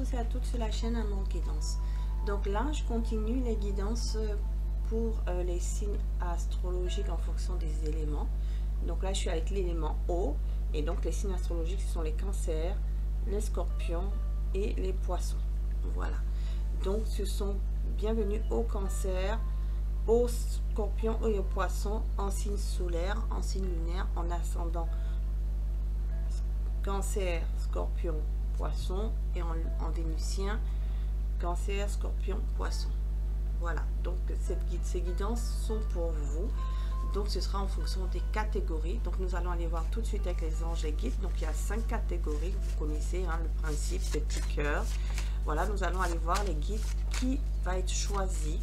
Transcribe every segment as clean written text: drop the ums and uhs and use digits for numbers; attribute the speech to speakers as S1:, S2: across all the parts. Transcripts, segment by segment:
S1: tous et à toutes sur la chaîne Amour Guidance. Donc là, je continue les guidances pour les signes astrologiques en fonction des éléments. Donc là, je suis avec l'élément eau. Et donc les signes astrologiques, ce sont les cancers, les scorpions et les poissons. Voilà. Donc ce sont bienvenus aux cancers, aux scorpions et aux poissons en signe solaire, en signe lunaire, en ascendant cancer, scorpion, poisson et en vénusien, cancer, scorpion, poisson. Voilà, donc ces guidances sont pour vous. Donc ce sera en fonction des catégories. Donc nous allons aller voir tout de suite avec les anges et guides. Donc il y a 5 catégories, vous connaissez hein, le principe des petits cœurs. Voilà, nous allons aller voir les guides qui va être choisi.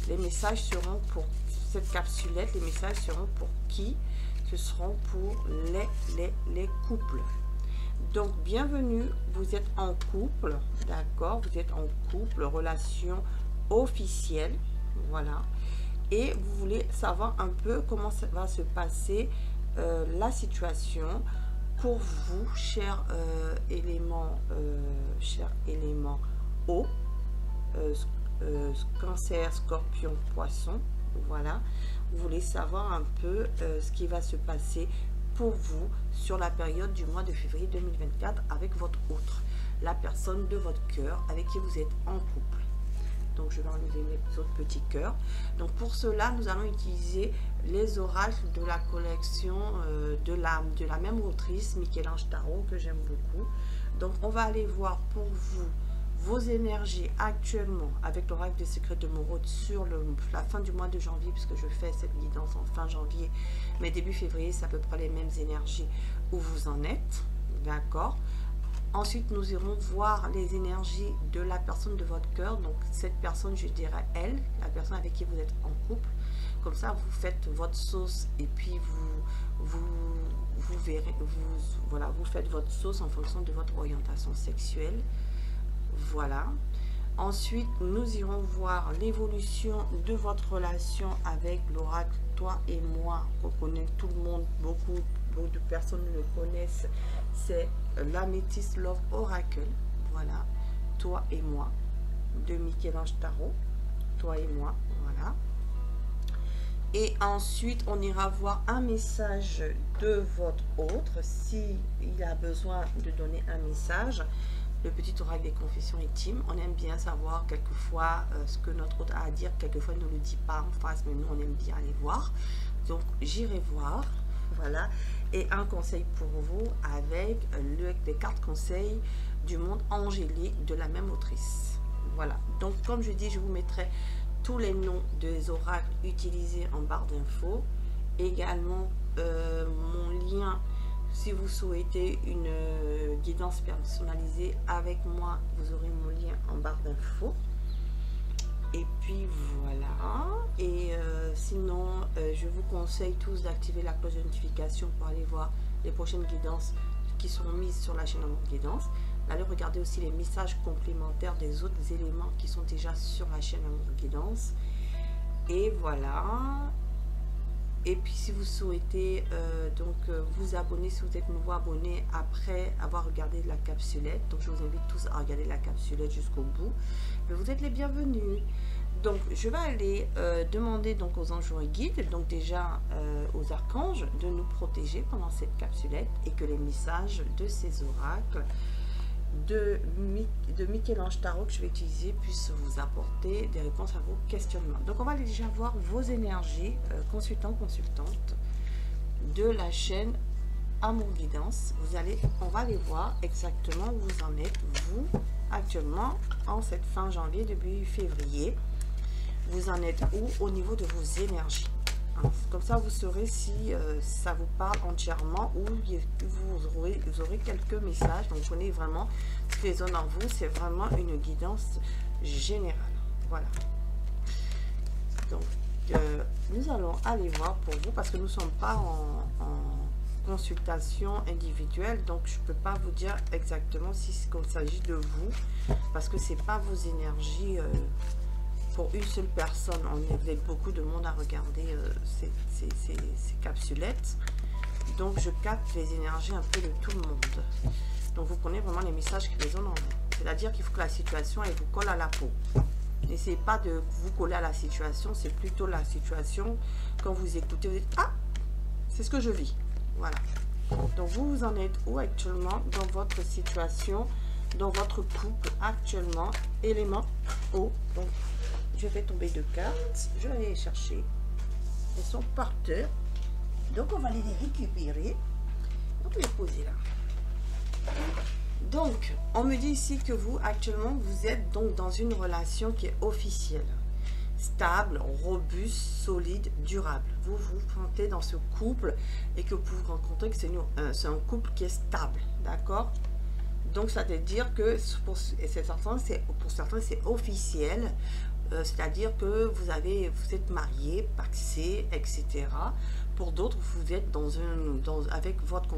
S1: Les messages seront pour cette capsulette, les messages seront pour qui? Ce seront pour les couples. Donc bienvenue, vous êtes en couple, d'accord, vous êtes en couple, relation officielle, voilà, et vous voulez savoir un peu comment ça va se passer la situation pour vous, cher élément eau, cancer, scorpion, poisson, voilà, vous voulez savoir un peu ce qui va se passer pour vous sur la période du mois de février 2024 avec votre autre, la personne de votre cœur avec qui vous êtes en couple. Donc je vais enlever mes autres petits cœurs. Donc pour cela, nous allons utiliser les oracles de la collection de la même autrice, Michel-Ange Tarot, que j'aime beaucoup. Donc on va aller voir pour vous vos énergies actuellement avec l'oracle des secrets de Moreau sur la fin du mois de janvier, puisque je fais cette guidance en fin janvier, mais début février, c'est à peu près les mêmes énergies où vous en êtes, d'accord. Ensuite, nous irons voir les énergies de la personne de votre cœur, donc cette personne, je dirais elle, la personne avec qui vous êtes en couple. Comme ça, vous faites votre sauce et puis vous verrez, voilà, vous faites votre sauce en fonction de votre orientation sexuelle. Voilà. Ensuite, nous irons voir l'évolution de votre relation avec l'oracle Toi et Moi, qu'on connaît tout le monde, beaucoup de personnes le connaissent. C'est l'Améthyste Love Oracle. Voilà, Toi et Moi, de Michel-Ange Tarot. Toi et Moi, voilà. Et ensuite, on ira voir un message de votre autre, s'il a besoin de donner un message. Le petit oracle des confessions intimes, on aime bien savoir quelquefois ce que notre autre a à dire, quelquefois il ne le dit pas en face, mais nous on aime bien aller voir. Donc j'irai voir, voilà. Et un conseil pour vous avec les cartes conseils du monde angélique de la même autrice. Voilà, donc comme je dis, je vous mettrai tous les noms des oracles utilisés en barre d'infos. Également mon lien. Si vous souhaitez une guidance personnalisée avec moi, vous aurez mon lien en barre d'infos. Et puis voilà. Et sinon, je vous conseille tous d'activer la cloche de notification pour aller voir les prochaines guidances qui sont mises sur la chaîne Amour Guidance. Allez regarder aussi les messages complémentaires des autres éléments qui sont déjà sur la chaîne Amour Guidance. Et voilà. Et puis si vous souhaitez vous abonner, si vous êtes nouveau abonné après avoir regardé la capsulette, donc je vous invite tous à regarder la capsulette jusqu'au bout, mais vous êtes les bienvenus. Donc je vais aller demander donc aux anges et guides, donc déjà aux archanges, de nous protéger pendant cette capsulette et que les messages de ces oracles de Michel-Ange Tarot que je vais utiliser puissent vous apporter des réponses à vos questionnements. Donc on va déjà voir vos énergies, consultante de la chaîne Amour Guidance. On va aller voir exactement où vous en êtes, vous, actuellement, en cette fin janvier, début février. Vous en êtes où au niveau de vos énergies? Comme ça, vous saurez si ça vous parle entièrement ou vous aurez quelques messages. Donc, prenez vraiment ce qui résonne en vous. C'est vraiment une guidance générale. Voilà. Donc, nous allons aller voir pour vous parce que nous ne sommes pas en consultation individuelle. Donc, je ne peux pas vous dire exactement si il s'agit de vous parce que ce n'est pas vos énergies. Pour une seule personne, on est avec beaucoup de monde à regarder ces capsulettes. Donc, je capte les énergies un peu de tout le monde. Donc, vous prenez vraiment les messages qui résonnent en vous. c'est-à-dire qu'il faut que la situation, elle vous colle à la peau. N'essayez pas de vous coller à la situation, c'est plutôt la situation, quand vous écoutez, vous dites, ah, c'est ce que je vis. Voilà. Donc, vous en êtes où actuellement dans votre situation, dans votre couple actuellement? Élément eau. Donc, je vais tomber 2 cartes. Je vais aller les chercher. Elles sont par terre. Donc, on va les récupérer. Donc, les poser là. Donc, on me dit ici que vous, actuellement, vous êtes donc dans une relation qui est officielle. Stable, robuste, solide, durable. Vous vous sentez dans ce couple et que vous rencontrez que c'est un couple qui est stable, d'accord? Donc ça veut dire que pour certains c'est officiel, c'est-à-dire que vous êtes marié, pacsé, etc. Pour d'autres, vous êtes avec votre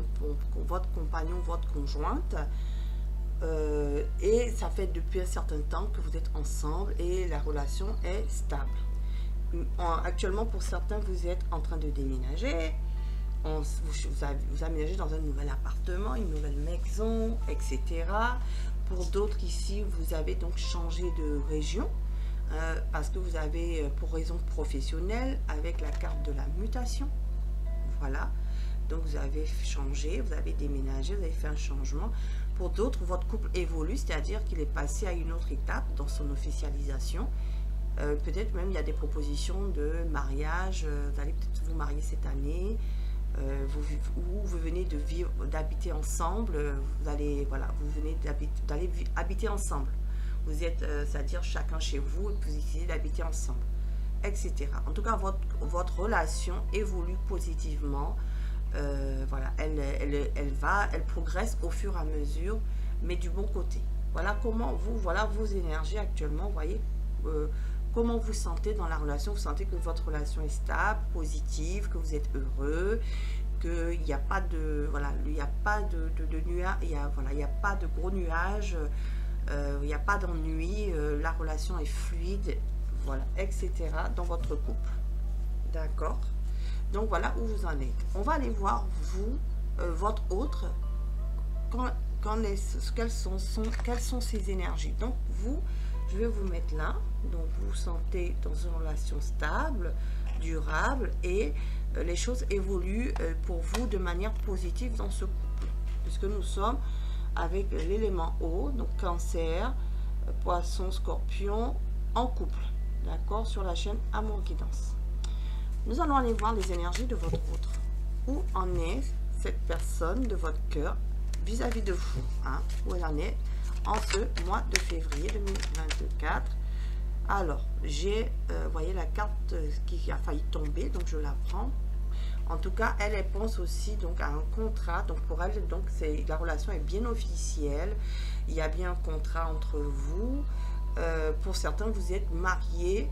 S1: compagnon, votre conjointe. Et ça fait depuis un certain temps que vous êtes ensemble et la relation est stable. Actuellement, pour certains, vous êtes en train de déménager, vous aménagez dans un nouvel appartement, une nouvelle maison, etc. Pour d'autres ici, vous avez donc changé de région parce que vous avez, pour raison professionnelle, avec la carte de la mutation. Voilà. Donc vous avez changé, vous avez déménagé, vous avez fait un changement. Pour d'autres, votre couple évolue, c'est-à-dire qu'il est passé à une autre étape dans son officialisation. Peut-être même il y a des propositions de mariage, vous allez peut-être vous marier cette année, vous venez d'habiter ensemble, vous venez d'aller habiter ensemble. Vous êtes, c'est-à-dire chacun chez vous, et vous décidez d'habiter ensemble, etc. En tout cas, votre relation évolue positivement. Voilà, elle progresse au fur et à mesure, mais du bon côté. Voilà voilà vos énergies actuellement. Vous voyez comment vous sentez dans la relation. Vous sentez que votre relation est stable, positive, que vous êtes heureux, qu'il n'y a pas de nuages, il n'y a pas de gros nuages, il n'y a pas d'ennui, la relation est fluide, voilà, etc. dans votre couple. D'accord? Donc voilà où vous en êtes. On va aller voir vous, votre autre, quelles sont ces énergies. Donc vous, je vais vous mettre là. Donc vous vous sentez dans une relation stable, durable et les choses évoluent pour vous de manière positive dans ce couple. Puisque nous sommes avec l'élément eau, donc cancer, poisson, scorpion, en couple. D'accord? Sur la chaîne Amour Guidance. Nous allons aller voir les énergies de votre autre. Où en est cette personne de votre cœur vis-à-vis de vous, hein? Où elle en est en ce mois de février 2024. Alors, j'ai, voyez la carte qui a failli tomber, donc je la prends. En tout cas, elle pense aussi donc à un contrat. Donc pour elle, donc la relation est bien officielle. Il y a bien un contrat entre vous. Pour certains, vous êtes mariés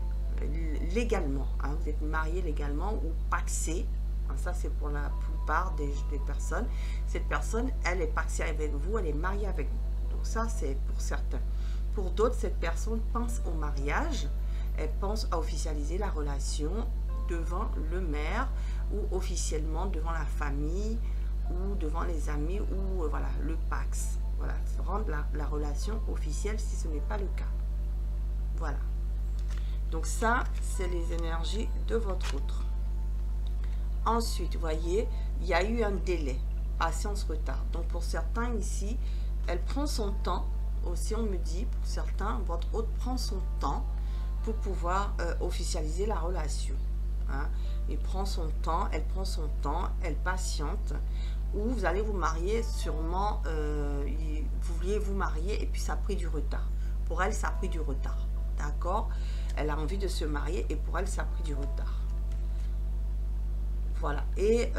S1: légalement, hein, vous êtes marié légalement ou pacsé, hein, ça c'est pour la plupart des personnes. Cette personne, elle est pacsée avec vous, elle est mariée avec vous, donc ça c'est pour certains. Pour d'autres, cette personne pense au mariage, elle pense à officialiser la relation devant le maire ou officiellement devant la famille ou devant les amis ou voilà, le pax, voilà, rendre la relation officielle si ce n'est pas le cas. Voilà. Donc ça, c'est les énergies de votre autre. Ensuite, vous voyez, il y a eu un délai, patience, retard. Donc pour certains ici, elle prend son temps. Aussi, on me dit, pour certains, votre autre prend son temps pour pouvoir officialiser la relation. Hein. Il prend son temps, elle patiente. Ou vous allez vous marier, sûrement, vous vouliez vous marier et puis ça a pris du retard. Pour elle, ça a pris du retard. D'accord? Elle a envie de se marier et pour elle, ça a pris du retard. Voilà. Et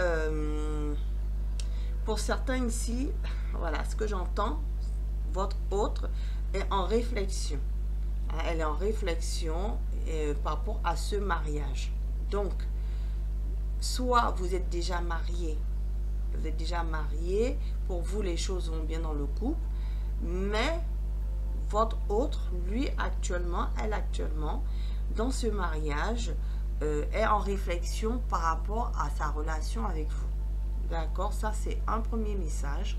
S1: pour certains ici, voilà, ce que j'entends, votre autre est en réflexion. Elle est en réflexion par rapport à ce mariage. Donc, soit vous êtes déjà marié, pour vous, les choses vont bien dans le couple, mais votre autre, lui, elle actuellement, dans ce mariage, est en réflexion par rapport à sa relation avec vous. D'accord? Ça, c'est un premier message.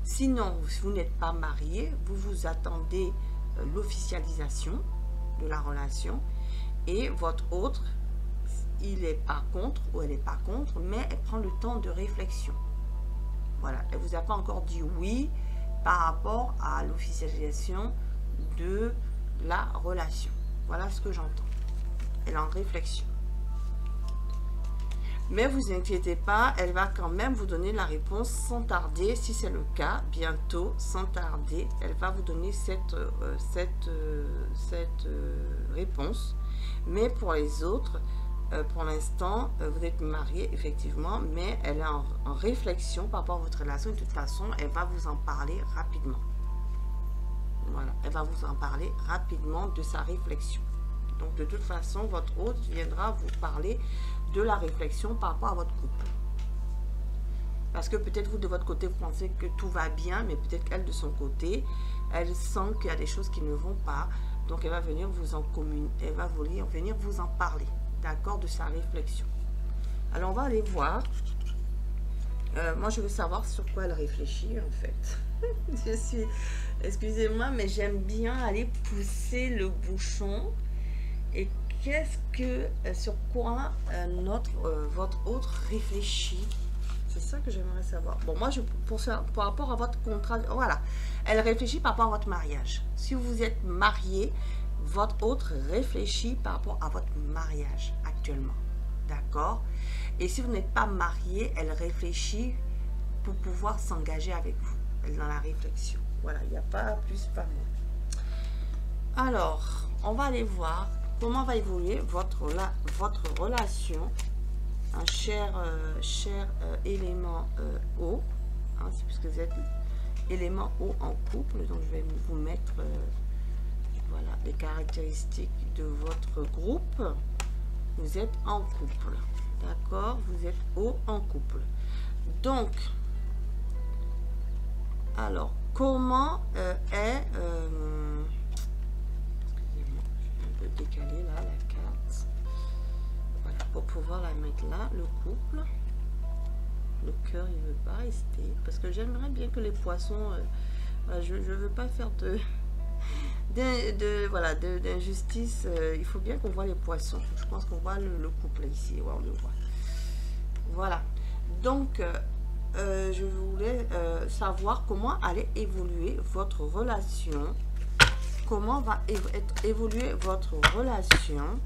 S1: Sinon, si vous n'êtes pas marié, vous attendez l'officialisation de la relation et votre autre, il n'est pas contre ou elle n'est pas contre, mais elle prend le temps de réflexion. Voilà, elle vous a pas encore dit oui par rapport à l'officialisation de la relation. Voilà ce que j'entends. Elle est en réflexion. Mais vous inquiétez pas, elle va quand même vous donner la réponse sans tarder, si c'est le cas, bientôt, sans tarder, elle va vous donner cette réponse. Mais pour les autres, pour l'instant, vous êtes mariés, effectivement, mais elle est en réflexion par rapport à votre relation. De toute façon, elle va vous en parler rapidement. Voilà, elle va vous en parler rapidement de sa réflexion. Donc, de toute façon, votre hôte viendra vous parler de la réflexion par rapport à votre couple. Parce que peut-être vous, de votre côté, vous pensez que tout va bien, mais peut-être qu'elle, de son côté, elle sent qu'il y a des choses qui ne vont pas. Donc, elle va venir vous en communiquer, elle va venir vous en parler, d'accord, de sa réflexion. Alors, on va aller voir. Moi, je veux savoir sur quoi elle réfléchit, en fait. Je suis... Excusez-moi, mais j'aime bien aller pousser le bouchon. Et qu'est-ce que, sur quoi votre autre réfléchit? C'est ça que j'aimerais savoir. Bon, moi, par rapport à votre contrat, voilà. Elle réfléchit par rapport à votre mariage. Si vous êtes marié, votre autre réfléchit par rapport à votre mariage actuellement. D'accord? Et si vous n'êtes pas marié, elle réfléchit pour pouvoir s'engager avec vous. Elle est dans la réflexion. Voilà, il n'y a pas plus, pas moins. Alors, on va aller voir comment va évoluer votre relation, un cher élément eau, hein, c'est puisque vous êtes élément eau en couple. Donc je vais vous mettre voilà, les caractéristiques de votre groupe. Vous êtes en couple, d'accord, vous êtes eau en couple. Donc, alors, comment est... décaler là la carte, voilà, pour pouvoir la mettre là, le couple, le cœur il veut pas rester, parce que j'aimerais bien que les poissons, je veux pas faire d'injustice, il faut bien qu'on voit les poissons. Je pense qu'on voit le couple ici, ouais, on le voit. Voilà, donc je voulais savoir comment allait évoluer votre relation. Comment va évoluer votre relation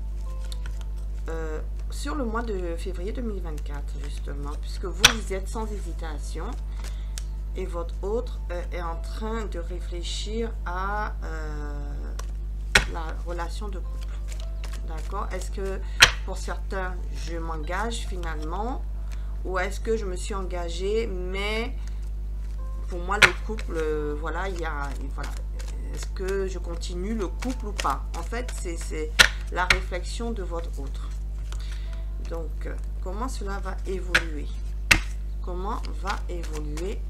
S1: sur le mois de février 2024, justement, puisque vous êtes sans hésitation et votre autre est en train de réfléchir à la relation de couple. D'accord? Est-ce que pour certains, je m'engage finalement, ou est-ce que je me suis engagée, mais pour moi, le couple, voilà, il y a... Voilà, est-ce que je continue le couple ou pas? En fait, c'est la réflexion de votre autre. Donc, comment cela va évoluer? Comment va évoluer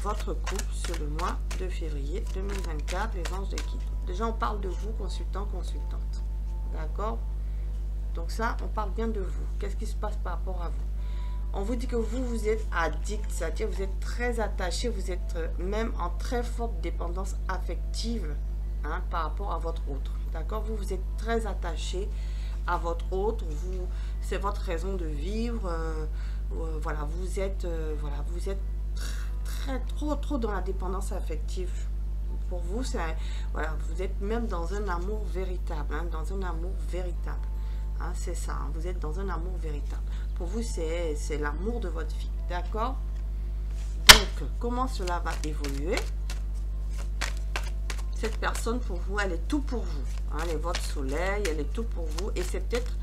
S1: votre couple sur le mois de février 2024, les anges de guide? Déjà, on parle de vous, consultant, consultante. D'accord? Donc ça, on parle bien de vous. Qu'est-ce qui se passe par rapport à vous? On vous dit que vous êtes addict, c'est-à-dire vous êtes très attaché, vous êtes même en très forte dépendance affective, hein, par rapport à votre autre. D'accord? Vous êtes très attaché à votre autre, c'est votre raison de vivre. Voilà, vous êtes trop dans la dépendance affective. Pour vous, voilà, vous êtes même dans un amour véritable, hein, dans un amour véritable. Hein, c'est ça, hein, vous êtes dans un amour véritable. Pour vous, c'est l'amour de votre vie. D'accord? Donc, comment cela va évoluer? Cette personne, pour vous, elle est tout pour vous. Hein, elle est votre soleil, elle est tout pour vous. Et c'est peut-être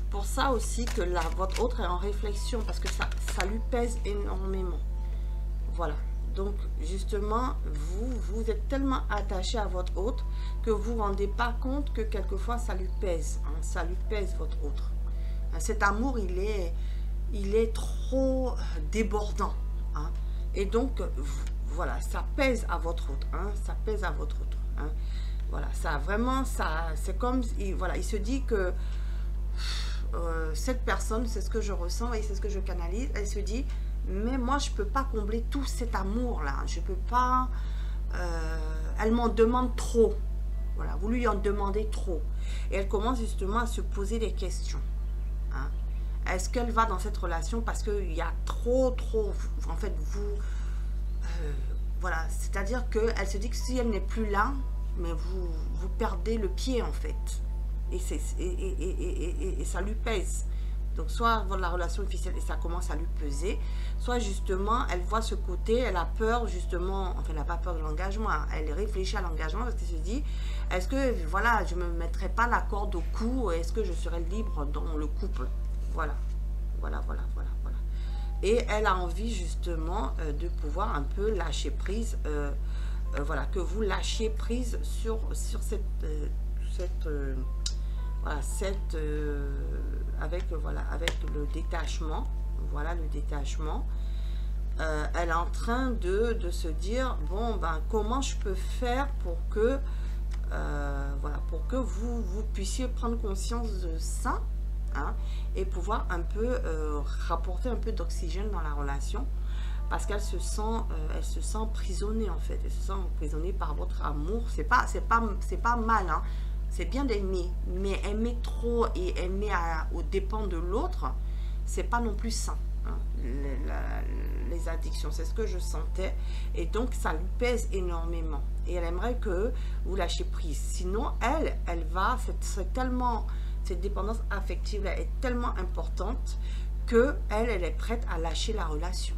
S1: pour ça aussi que votre autre est en réflexion, parce que ça lui pèse énormément. Voilà. Donc, justement, vous êtes tellement attaché à votre autre que vous ne vous rendez pas compte que quelquefois, ça lui pèse. Hein, ça lui pèse, votre autre. Cet amour, il est trop débordant. Hein. Et donc, voilà, ça pèse à votre autre. Hein, ça pèse à votre autre. Hein. Voilà, ça vraiment, c'est comme, voilà, il se dit que cette personne, c'est ce que je ressens et c'est ce que je canalise, elle se dit, mais moi je peux pas combler tout cet amour là, je peux pas, elle m'en demande trop, voilà, vous lui en demandez trop, et elle commence justement à se poser des questions, hein. Est-ce qu'elle va dans cette relation parce qu'il y a trop, en fait, voilà, c'est-à-dire qu'elle se dit que si elle n'est plus là, mais vous perdez le pied en fait, et ça lui pèse. Donc soit la relation officielle et ça commence à lui peser, soit justement elle voit ce côté, elle a peur justement, enfin elle n'a pas peur de l'engagement, hein, elle réfléchit à l'engagement parce qu'elle se dit, est-ce que voilà, je ne me mettrai pas la corde au cou, est-ce que je serai libre dans le couple, voilà. Et elle a envie justement de pouvoir un peu lâcher prise, voilà, que vous lâchiez prise sur cette voilà, avec le détachement, voilà, le détachement. Elle est en train de se dire, bon, ben, comment je peux faire pour que, voilà, pour que vous puissiez prendre conscience de ça, hein, et pouvoir un peu rapporter un peu d'oxygène dans la relation, parce qu'elle se sent emprisonnée en fait, elle se sent emprisonnée par votre amour. C'est pas mal, hein. C'est bien d'aimer, mais aimer trop et aimer aux dépens de l'autre, c'est pas non plus sain, hein. Les addictions, c'est ce que je sentais, et donc ça lui pèse énormément, et elle aimerait que vous lâchiez prise. Sinon, elle va, cette dépendance affective là est tellement importante que elle est prête à lâcher la relation.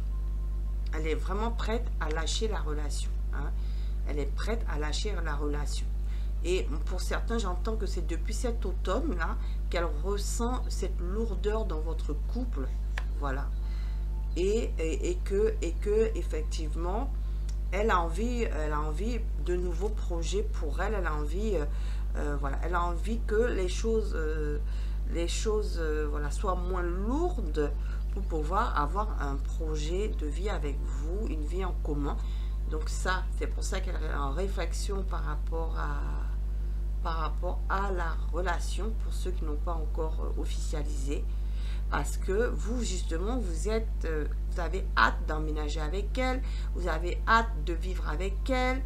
S1: Elle est vraiment prête à lâcher la relation, hein. Elle est prête à lâcher la relation. Et pour certains, j'entends que c'est depuis cet automne-là qu'elle ressent cette lourdeur dans votre couple, voilà. Et que effectivement, elle a envie de nouveaux projets pour elle. Elle a envie, voilà, elle a envie que les choses voilà, soient moins lourdes pour pouvoir avoir un projet de vie avec vous, une vie en commun. Donc ça, c'est pour ça qu'elle est en réflexion par rapport à la relation, pour ceux qui n'ont pas encore officialisé, parce que vous justement vous avez hâte d'emménager avec elle, vous avez hâte de vivre avec elle,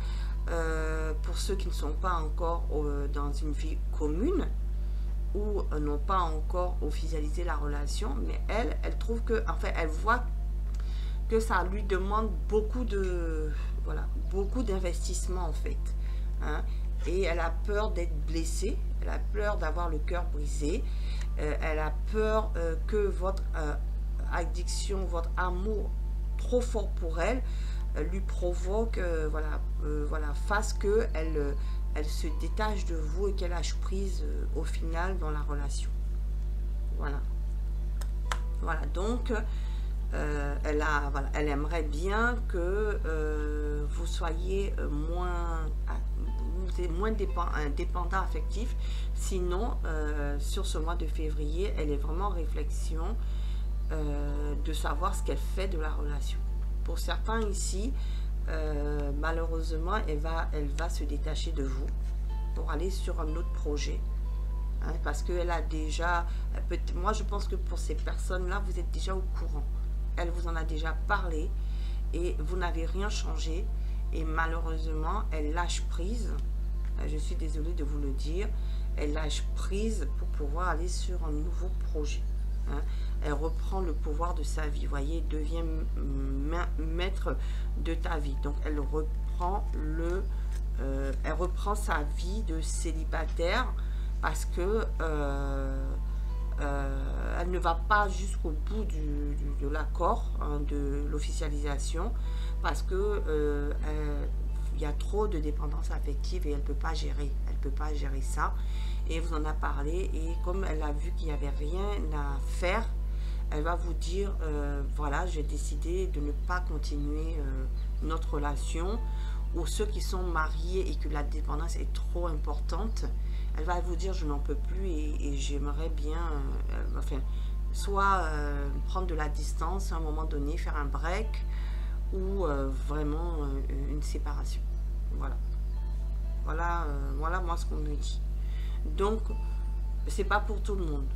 S1: pour ceux qui ne sont pas encore dans une vie commune ou n'ont pas encore officialisé la relation, mais elle trouve que, en fait, elle voit que ça lui demande beaucoup d'investissement en fait, hein. Et elle a peur d'être blessée, elle a peur d'avoir le cœur brisé, elle a peur que votre addiction, votre amour trop fort pour elle lui provoque, voilà, fasse que elle se détache de vous et qu'elle lâche prise au final dans la relation. Voilà, donc elle aimerait bien que vous soyez moins dépendant affectif. Sinon, sur ce mois de février, elle est vraiment en réflexion de savoir ce qu'elle fait de la relation. Pour certains ici, malheureusement, elle va se détacher de vous pour aller sur un autre projet, hein, parce qu'elle a déjà, moi je pense que pour ces personnes-là, vous êtes déjà au courant. Elle vous en a déjà parlé et vous n'avez rien changé, et malheureusement, elle lâche prise. Je suis désolée de vous le dire, elle lâche prise pour pouvoir aller sur un nouveau projet, hein. Elle reprend le pouvoir de sa vie, voyez, devient maître de ta vie. Donc elle reprend sa vie de célibataire, parce que elle ne va pas jusqu'au bout de l'accord, hein, de l'officialisation, parce que il y a trop de dépendance affective et elle peut pas gérer ça. Et elle vous en a parlé, et comme elle a vu qu'il n'y avait rien à faire, elle va vous dire, voilà, j'ai décidé de ne pas continuer notre relation. Ou ceux qui sont mariés et que la dépendance est trop importante, elle va vous dire, je n'en peux plus et j'aimerais bien, enfin, soit prendre de la distance à un moment donné, faire un break, ou vraiment une séparation. Voilà moi ce qu'on me dit. Donc c'est pas pour tout le monde,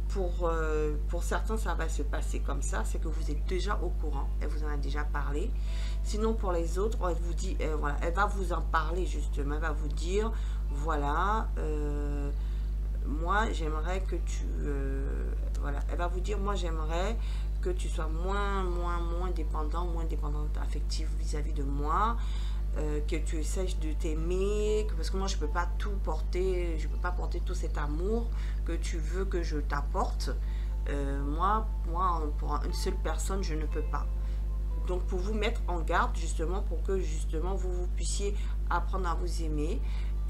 S1: Pour certains, ça va se passer comme ça, c'est que vous êtes déjà au courant, elle vous en a déjà parlé. Sinon, pour les autres, elle vous dit, voilà, elle va vous en parler justement, elle va vous dire, voilà, moi, j'aimerais que tu, voilà, elle va vous dire, moi, j'aimerais que tu sois moins dépendante affective vis-à-vis de moi, que tu essaies de t'aimer, parce que moi je peux pas tout porter, je peux pas porter tout cet amour que tu veux que je t'apporte. Moi, pour une seule personne, je ne peux pas. Donc pour vous mettre en garde justement, pour que justement vous puissiez apprendre à vous aimer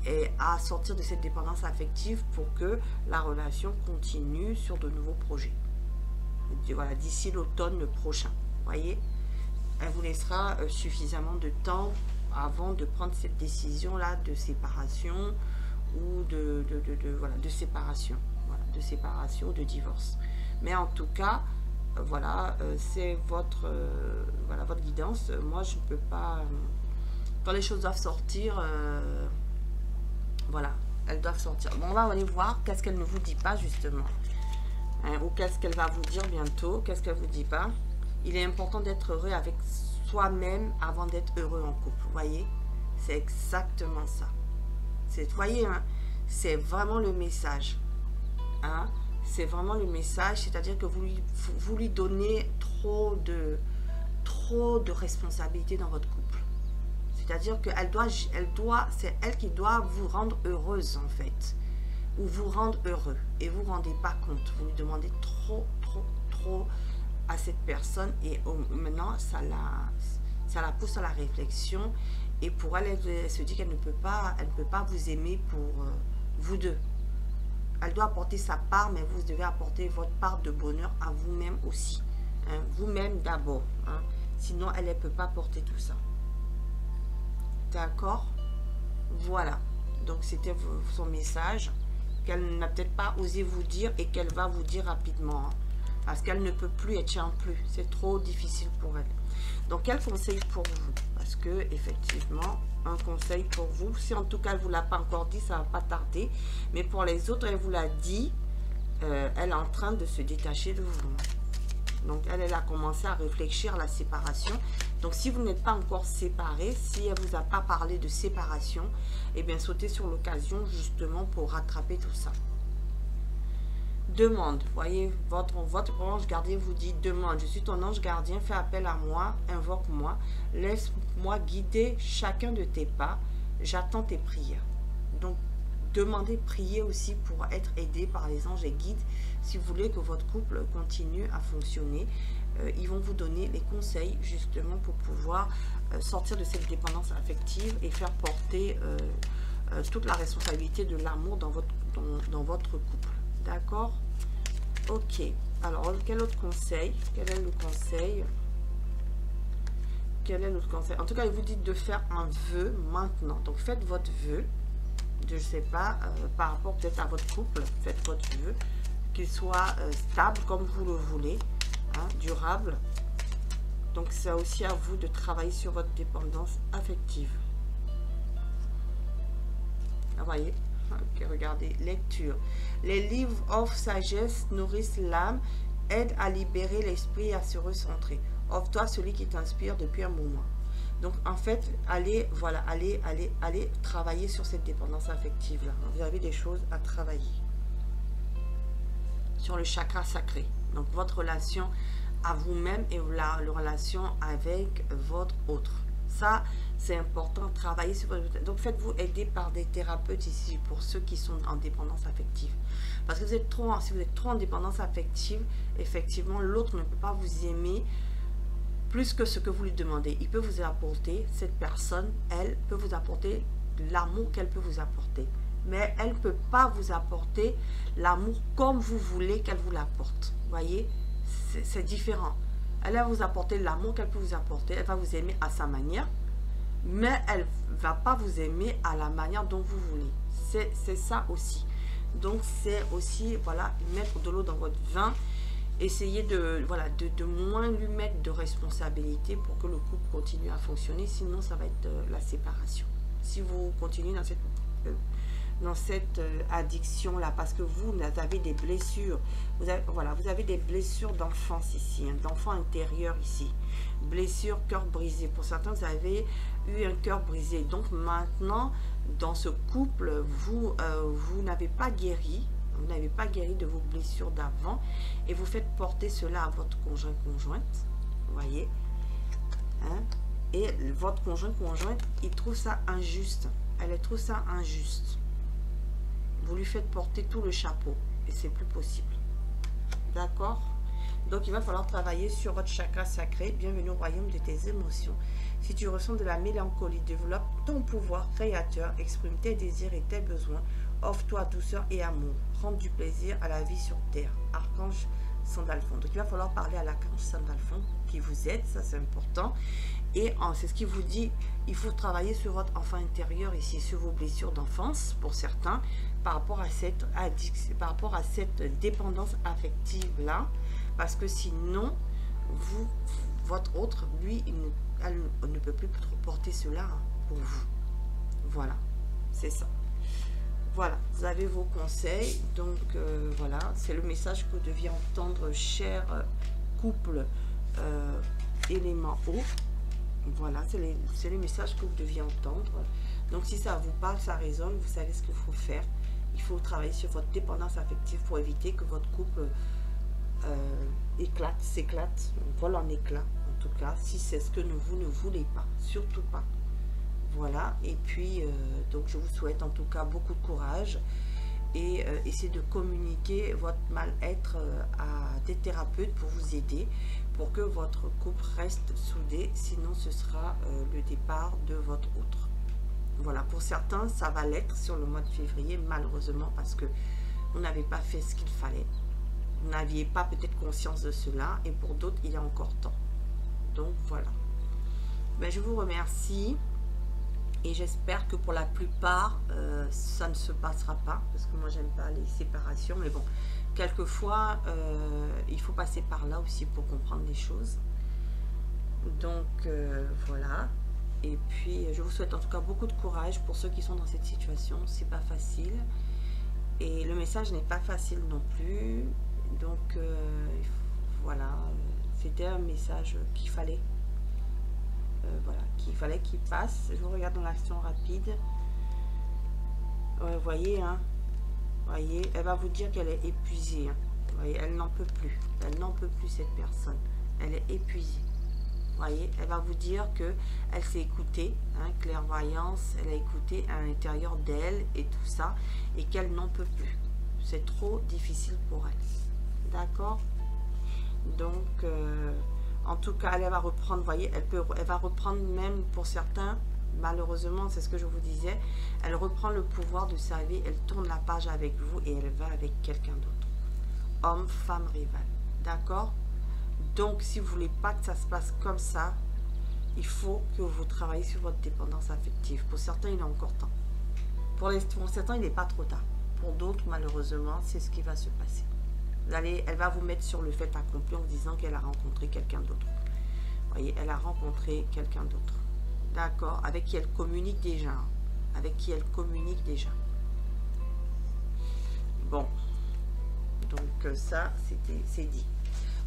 S1: et à sortir de cette dépendance affective pour que la relation continue sur de nouveaux projets. Voilà, d'ici l'automne prochain, voyez, elle vous laissera suffisamment de temps avant de prendre cette décision là de séparation ou voilà, de séparation, voilà, de séparation, de divorce. Mais en tout cas, voilà, c'est votre voilà, votre guidance. Moi je ne peux pas, quand les choses doivent sortir, voilà, elles doivent sortir. Bon, on va aller voir qu'est-ce qu'elle ne vous dit pas justement, hein, ou qu'est-ce qu'elle va vous dire bientôt, qu'est-ce qu'elle vous dit pas. Il est important d'être heureux avec soi-même avant d'être heureux en couple. Vous voyez, c'est exactement ça. Vous voyez, hein, c'est vraiment le message. Hein, c'est vraiment le message, c'est-à-dire que vous lui donnez trop de responsabilités dans votre couple. C'est-à-dire qu'elle c'est elle qui doit vous rendre heureuse en fait, ou vous rendre heureux, et vous ne vous rendez pas compte. Vous lui demandez trop à cette personne, et maintenant ça la pousse à la réflexion, et pour elle, elle se dit qu'elle ne peut pas vous aimer pour vous deux. Elle doit apporter sa part, mais vous devez apporter votre part de bonheur à vous-même aussi, hein, vous-même d'abord, hein, sinon elle ne peut pas porter tout ça. D'accord? Voilà, donc c'était son message qu'elle n'a peut-être pas osé vous dire et qu'elle va vous dire rapidement, hein, parce qu'elle ne peut plus, elle tient plus, c'est trop difficile pour elle. Donc quel conseil pour vous? Parce que effectivement, un conseil pour vous, si en tout cas elle ne vous l'a pas encore dit, ça va pas tarder, mais pour les autres, elle vous l'a dit, elle est en train de se détacher de vous. Donc elle a commencé à réfléchir à la séparation. Donc si vous n'êtes pas encore séparés, si elle ne vous a pas parlé de séparation, eh bien sautez sur l'occasion justement pour rattraper tout ça. Demande, voyez, votre ange gardien vous dit, demande, je suis ton ange gardien, fais appel à moi, invoque-moi, laisse-moi guider chacun de tes pas, j'attends tes prières. Donc, demandez, priez aussi pour être aidé par les anges et guides, si vous voulez que votre couple continue à fonctionner. Ils vont vous donner les conseils justement pour pouvoir sortir de cette dépendance affective et faire porter toute la responsabilité de l'amour dans votre couple. D'accord? Ok. Alors, quel autre conseil? Quel est le conseil? Quel est l'autre conseil? En tout cas, il vous dit de faire un vœu maintenant. Donc, faites votre vœu. Je ne sais pas, par rapport peut-être à votre couple. Faites votre vœu. Qu'il soit stable comme vous le voulez. Hein, durable. Donc, c'est aussi à vous de travailler sur votre dépendance affective. Vous voyez? Ok, regardez, lecture. Les livres offrent sagesse, nourrissent l'âme, aident à libérer l'esprit et à se recentrer. Offre-toi celui qui t'inspire depuis un moment. Donc, en fait, allez travailler sur cette dépendance affective-là. Vous avez des choses à travailler. Sur le chakra sacré. Donc, votre relation à vous-même et la relation avec votre autre. Ça, c'est important, travailler sur votre... Donc, faites-vous aider par des thérapeutes ici pour ceux qui sont en dépendance affective. Parce que si vous êtes trop en dépendance affective, effectivement, l'autre ne peut pas vous aimer plus que ce que vous lui demandez. Il peut vous apporter, cette personne, elle peut vous apporter l'amour qu'elle peut vous apporter. Mais elle ne peut pas vous apporter l'amour comme vous voulez qu'elle vous l'apporte. Vous voyez, c'est différent. Elle va vous apporter l'amour qu'elle peut vous apporter. Elle va vous aimer à sa manière. Mais elle ne va pas vous aimer à la manière dont vous voulez. C'est ça aussi. Donc, c'est aussi, voilà, mettre de l'eau dans votre vin. Essayez de moins lui mettre de responsabilité pour que le couple continue à fonctionner. Sinon, ça va être la séparation. Si vous continuez dans cette addiction-là, parce que vous avez des blessures. Voilà, vous avez des blessures d'enfance ici, hein, d'enfant intérieur ici. Blessure, cœur brisé. Pour certains, vous avez eu un cœur brisé. Donc maintenant, dans ce couple, vous n'avez pas guéri. Vous n'avez pas guéri de vos blessures d'avant. Et vous faites porter cela à votre conjointe. Vous voyez, hein? Et votre conjointe, il trouve ça injuste. Elle trouve ça injuste. Vous lui faites porter tout le chapeau. Et c'est plus possible. D'accord? Donc, il va falloir travailler sur votre chakra sacré. Bienvenue au royaume de tes émotions. Si tu ressens de la mélancolie, développe ton pouvoir créateur. Exprime tes désirs et tes besoins. Offre-toi douceur et amour. Prends du plaisir à la vie sur terre. Archange Sandalphon. Donc, il va falloir parler à l'archange Sandalphon qui vous aide. Ça, c'est important. Et c'est ce qui vous dit, il faut travailler sur votre enfant intérieur ici, sur vos blessures d'enfance, pour certains, par rapport à cette addiction, par rapport à cette dépendance affective-là, parce que sinon, votre autre, lui, elle ne peut plus porter cela pour vous. Voilà, c'est ça. Voilà, vous avez vos conseils, donc voilà, c'est le message que vous deviez entendre, cher couple élément eau. Voilà, c'est les messages que vous deviez entendre. Donc, si ça vous parle, ça résonne, vous savez ce qu'il faut faire. Il faut travailler sur votre dépendance affective pour éviter que votre couple s'éclate, vole en éclats. En tout cas, si c'est ce que vous ne voulez pas, surtout pas. Voilà, et puis, donc je vous souhaite en tout cas beaucoup de courage. Et essayez de communiquer votre mal-être à des thérapeutes pour vous aider, pour que votre couple reste soudé, sinon ce sera le départ de votre autre. Voilà, pour certains, ça va l'être sur le mois de février, malheureusement, parce que vous n'avez pas fait ce qu'il fallait. Vous n'aviez pas peut-être conscience de cela, et pour d'autres, il y a encore temps. Donc voilà. Ben, je vous remercie. Et j'espère que pour la plupart, ça ne se passera pas. Parce que moi, j'aime pas les séparations. Mais bon, quelquefois, il faut passer par là aussi pour comprendre les choses. Donc, voilà. Et puis, je vous souhaite en tout cas beaucoup de courage pour ceux qui sont dans cette situation. C'est pas facile. Et le message n'est pas facile non plus. Donc, voilà. C'était un message qu'il fallait. Voilà, qu'il fallait qu'il passe. Je vous regarde dans l'action rapide. Ouais, voyez, hein. Voyez, elle va vous dire qu'elle est épuisée. Hein. Voyez, elle n'en peut plus. Elle n'en peut plus, cette personne. Elle est épuisée. Voyez, elle va vous dire que elle s'est écoutée, hein, clairvoyance. Elle a écouté à l'intérieur d'elle et tout ça, et qu'elle n'en peut plus. C'est trop difficile pour elle. D'accord? Donc en tout cas, elle va reprendre, vous voyez, elle va reprendre même pour certains, malheureusement, c'est ce que je vous disais, elle reprend le pouvoir de sa vie, elle tourne la page avec vous et elle va avec quelqu'un d'autre. Homme, femme, rival. D'accord? Donc, si vous ne voulez pas que ça se passe comme ça, il faut que vous travaillez sur votre dépendance affective. Pour certains, il est encore temps. Pour certains, il n'est pas trop tard. Pour d'autres, malheureusement, c'est ce qui va se passer. Elle va vous mettre sur le fait accompli en vous disant qu'elle a rencontré quelqu'un d'autre. Vous voyez, elle a rencontré quelqu'un d'autre. D'accord? Avec qui elle communique déjà. Hein. Avec qui elle communique déjà. Bon. Donc ça, c'est dit.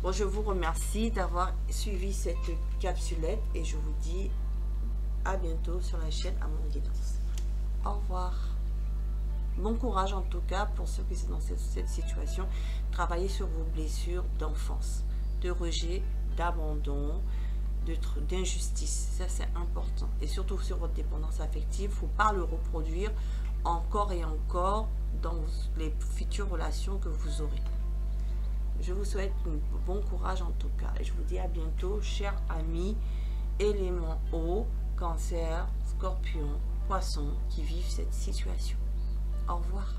S1: Bon, je vous remercie d'avoir suivi cette capsulette et je vous dis à bientôt sur la chaîne Amour et Guidance. Au revoir. Bon courage en tout cas pour ceux qui sont dans cette situation. Travaillez sur vos blessures d'enfance, de rejet, d'abandon, d'injustice. Ça, c'est important. Et surtout sur votre dépendance affective. Il ne faut pas le reproduire encore et encore dans les futures relations que vous aurez. Je vous souhaite un bon courage en tout cas. Et je vous dis à bientôt, chers amis, éléments eau, cancer, scorpion, poisson qui vivent cette situation. Au revoir.